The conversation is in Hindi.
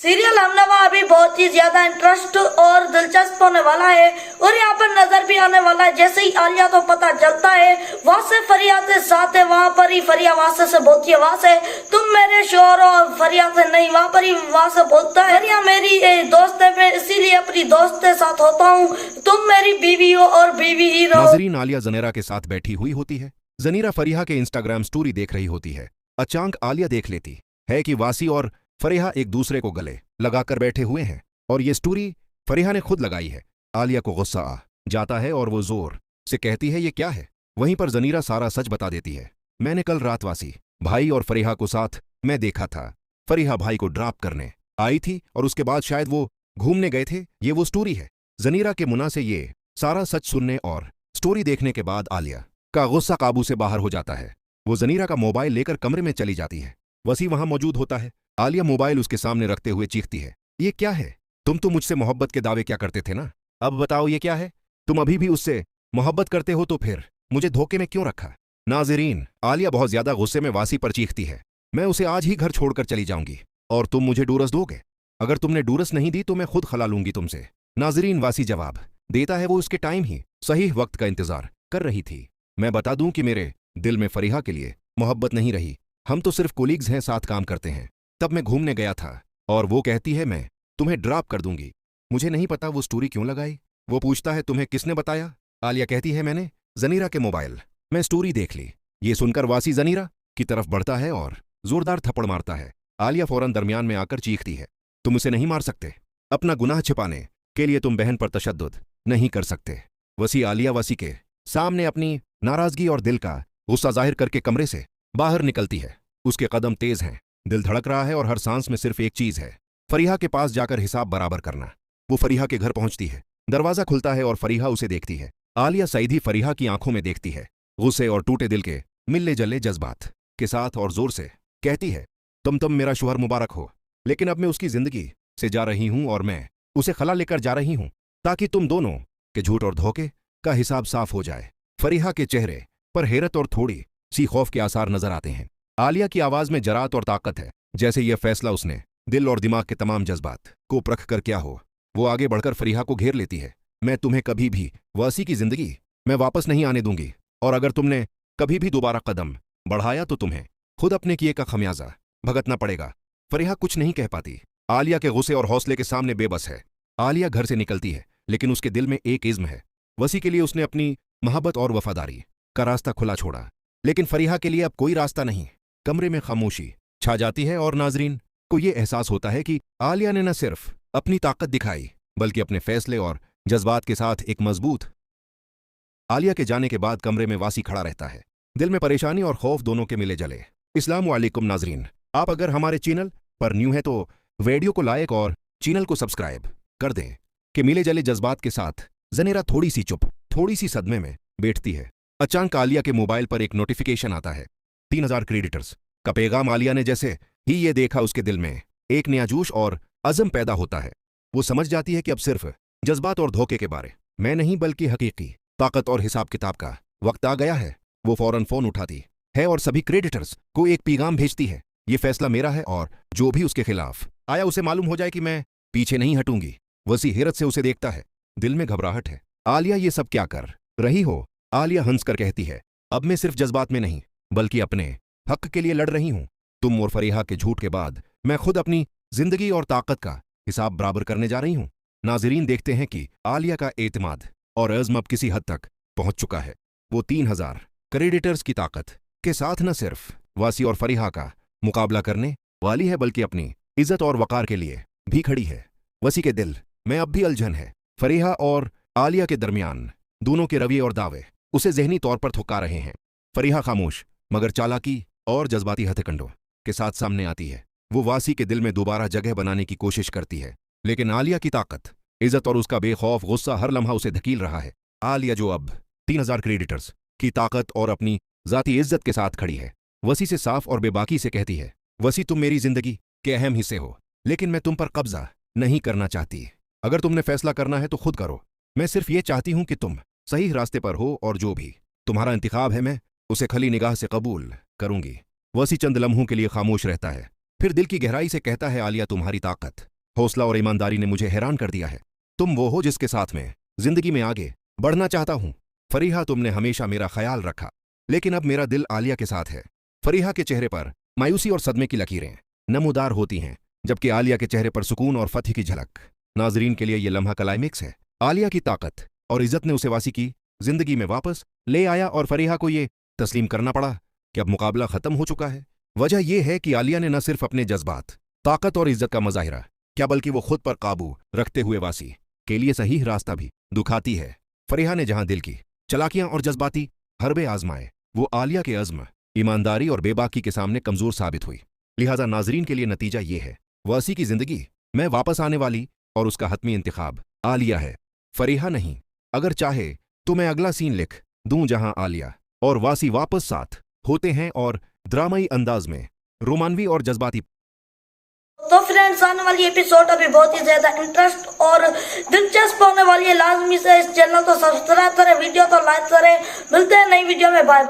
सीरियल हमनवा अभी बहुत ही ज्यादा इंटरेस्ट और दिलचस्प होने वाला है और यहाँ पर नजर भी आने वाला है। जैसे ही आलिया को पता चलता है वहाँ से फरिया के साथ है, वहाँ पर ही फरिया वहाँ से बोलती है, वहाँ से तुम मेरे शोहर हो, फरिया से नहीं, वहाँ पर ही वहाँ से बोलता है फरिया मेरी दोस्त है, मैं इसीलिए अपनी दोस्त के साथ होता हूँ, तुम मेरी बीवी हो और बीवी ही रहो। नाजरीन, आलिया जनेरा के साथ बैठी हुई होती है। जनीरा फरीहा के इंस्टाग्राम स्टोरी देख रही होती है। अचानक आलिया देख लेती है कि वासी और फरीहा एक दूसरे को गले लगाकर बैठे हुए हैं और ये स्टोरी फरीहा ने खुद लगाई है। आलिया को गुस्सा आ जाता है और वो जोर से कहती है ये क्या है। वहीं पर जनीरा सारा सच बता देती है। मैंने कल रात वासी भाई और फरीहा को साथ मैं देखा था। फरीहा भाई को ड्रॉप करने आई थी और उसके बाद शायद वो घूमने गए थे। ये वो स्टोरी है। जनीरा के मुंह से ये सारा सच सुनने और स्टोरी देखने के बाद आलिया का गुस्सा काबू से बाहर हो जाता है। वो जनीरा का मोबाइल लेकर कमरे में चली जाती है। वसी वहां मौजूद होता है। आलिया मोबाइल उसके सामने रखते हुए चीखती है, ये क्या है? तुम तो मुझसे मोहब्बत के दावे क्या करते थे ना, अब बताओ ये क्या है? तुम अभी भी उससे मोहब्बत करते हो तो फिर मुझे धोखे में क्यों रखा? नाज़रीन, आलिया बहुत ज्यादा गुस्से में वासी पर चीखती है, मैं उसे आज ही घर छोड़कर चली जाऊंगी और तुम मुझे डूरस दोगे? अगर तुमने डूरस नहीं दी तो मैं खुद खला लूंगी तुमसे। नाज़रीन, वासी जवाब देता है वो उसके टाइम ही सही वक्त का इंतजार कर रही थी। मैं बता दूं कि मेरे दिल में फरीहा के लिए मोहब्बत नहीं रही। हम तो सिर्फ कोलीग्स हैं, साथ काम करते हैं। तब मैं घूमने गया था और वो कहती है मैं तुम्हें ड्रॉप कर दूंगी। मुझे नहीं पता वो स्टोरी क्यों लगाई। वो पूछता है तुम्हें किसने बताया? आलिया कहती है मैंने जनीरा के मोबाइल में स्टोरी देख ली। ये सुनकर वासी जनीरा की तरफ बढ़ता है और जोरदार थप्पड़ मारता है। आलिया फौरन दरमियान में आकर चीखती है, तुम उसे नहीं मार सकते। अपना गुनाह छिपाने के लिए तुम बहन पर तशद्दुद नहीं कर सकते। वसी आलिया वसी के सामने अपनी नाराजगी और दिल का गुस्सा जाहिर करके कमरे से बाहर निकलती है। उसके कदम तेज हैं, दिल धड़क रहा है और हर सांस में सिर्फ एक चीज है, फरीहा के पास जाकर हिसाब बराबर करना। वो फरीहा के घर पहुंचती है। दरवाजा खुलता है और फरीहा उसे देखती है। आलिया सईदी फरीहा की आंखों में देखती है, गुस्से और टूटे दिल के मिलने जले जज्बात के साथ, और जोर से कहती है तुम मेरा शुहर मुबारक हो, लेकिन अब मैं उसकी जिंदगी से जा रही हूं और मैं उसे खला लेकर जा रही हूं ताकि तुम दोनों के झूठ और धोखे का हिसाब साफ हो जाए। फरीहा के चेहरे पर हैरत और थोड़ी सी खौफ के आसार नजर आते हैं। आलिया की आवाज में जरात और ताकत है, जैसे यह फैसला उसने दिल और दिमाग के तमाम जज्बात को परख कर क्या हो। वो आगे बढ़कर फरीहा को घेर लेती है। मैं तुम्हें कभी भी वासी की जिंदगी में वापस नहीं आने दूंगी और अगर तुमने कभी भी दोबारा कदम बढ़ाया तो तुम्हें खुद अपने किए का खमियाजा भुगतना पड़ेगा। फरीहा कुछ नहीं कह पाती। आलिया के गुस्से और हौसले के सामने बेबस है। आलिया घर से निकलती है, लेकिन उसके दिल में एक इज़्म है। वसी के लिए उसने अपनी मोहब्बत और वफादारी का रास्ता खुला छोड़ा, लेकिन फरीहा के लिए अब कोई रास्ता नहीं। कमरे में खामोशी छा जाती है और नाजरीन को यह एहसास होता है कि आलिया ने न सिर्फ अपनी ताकत दिखाई बल्कि अपने फैसले और जज्बात के साथ एक मजबूत। आलिया के जाने के बाद कमरे में वासी खड़ा रहता है, दिल में परेशानी और खौफ दोनों के मिले जले। अस्सलाम वालेकुम नाजरीन, आप अगर हमारे चैनल पर न्यू हैं तो वीडियो को लाइक और चैनल को सब्सक्राइब कर दें। कि मिले जले जज्बात के साथ जनेरा थोड़ी सी चुप, थोड़ी सी सदमे में बैठती है। अचानक आलिया के मोबाइल पर एक नोटिफिकेशन आता है, 3000 क्रेडिटर्स का पैगाम। आलिया ने जैसे ही ये देखा उसके दिल में एक नया जोश और अज़म पैदा होता है। वो समझ जाती है कि अब सिर्फ जज्बात और धोखे के बारे में नहीं बल्कि हकीकी ताकत और हिसाब किताब का वक्त आ गया है। वो फौरन फोन उठाती है और सभी क्रेडिटर्स को एक पैगाम भेजती है, ये फैसला मेरा है और जो भी उसके खिलाफ आया उसे मालूम हो जाए कि मैं पीछे नहीं हटूंगी। वसी हैरत से उसे देखता है, दिल में घबराहट है। आलिया ये सब क्या कर रही हो? आलिया हंसकर कहती है, अब मैं सिर्फ जज्बात में नहीं बल्कि अपने हक के लिए लड़ रही हूं। तुम और फरीहा के झूठ के बाद मैं खुद अपनी जिंदगी और ताकत का हिसाब बराबर करने जा रही हूं। नाजरीन, देखते हैं कि आलिया का एतमाद और अज़्म अब किसी हद तक पहुंच चुका है। वो 3000 क्रेडिटर्स की ताकत के साथ न सिर्फ वासी और फरीहा का मुकाबला करने वाली है बल्कि अपनी इज्जत और वकार के लिए भी खड़ी है। वसी के दिल में अब भी उलझन है। फरीहा और आलिया के दरमियान दोनों के रवैये और दावे उसे जहनी तौर पर थुका रहे हैं। फरीहा खामोश मगर चालाकी और जज्बाती हथकंडों के साथ सामने आती है। वो वासी के दिल में दोबारा जगह बनाने की कोशिश करती है, लेकिन आलिया की ताकत, इज्जत और उसका बेखौफ गुस्सा हर लम्हा उसे धकील रहा है। आलिया जो अब 3000 क्रेडिटर्स की ताकत और अपनी जाती इज्जत के साथ खड़ी है, वसी से साफ और बेबाकी से कहती है, वसी तुम मेरी जिंदगी के अहम हिस्से हो, लेकिन मैं तुम पर कब्जा नहीं करना चाहती। अगर तुमने फैसला करना है तो खुद करो। मैं सिर्फ ये चाहती हूं कि तुम सही रास्ते पर हो और जो भी तुम्हारा इंतखाब है मैं उसे खली निगाह से कबूल करूंगी। वसी चंद लम्हों के लिए खामोश रहता है, फिर दिल की गहराई से कहता है, आलिया तुम्हारी ताकत हौसला और ईमानदारी ने मुझे हैरान कर दिया है। तुम वो हो जिसके साथ में जिंदगी में आगे बढ़ना चाहता हूं। फरीहा, तुमने हमेशा मेरा ख्याल रखा, लेकिन अब मेरा दिल आलिया के साथ है। फरीहा के चेहरे पर मायूसी और सदमे की लकीरें नमूदार होती हैं, जबकि आलिया के चेहरे पर सुकून और फतह की झलक। नाजरीन के लिए यह लम्हा क्लाइमेक्स है। आलिया की ताकत और इज्जत ने उसे वासी की जिंदगी में वापस ले आया और फरीहा को ये तस्लीम करना पड़ा कि अब मुकाबला खत्म हो चुका है। वजह यह है कि आलिया ने न सिर्फ अपने जज्बात, ताकत और इज्जत का मुजाहिरा क्या, बल्कि वो खुद पर काबू रखते हुए वासी के लिए सही रास्ता भी दुखाती है। फरीहा ने जहां दिल की चालाकियां और जज्बाती हरबे आजमाए, वो आलिया के अज़्म, ईमानदारी और बेबाकी के सामने कमजोर साबित हुई। लिहाजा नाजरीन के लिए नतीजा ये है, वासी की जिंदगी में वापस आने वाली और उसका हतमी इंतखाब आलिया है, फरीहा नहीं। अगर चाहे तो मैं अगला सीन लिख दूं जहां आलिया और वासी वापस साथ होते हैं और ड्रामाई अंदाज में रोमानवी और जज्बाती। तो फ्रेंड्स, आने वाली एपिसोड अभी बहुत ही ज्यादा इंटरेस्ट और दिलचस्प होने वाली है। लाजमी से इस चैनल को सब्सक्राइब करें, वीडियो को लाइक करें। मिलते हैं नई वीडियो में, बाय।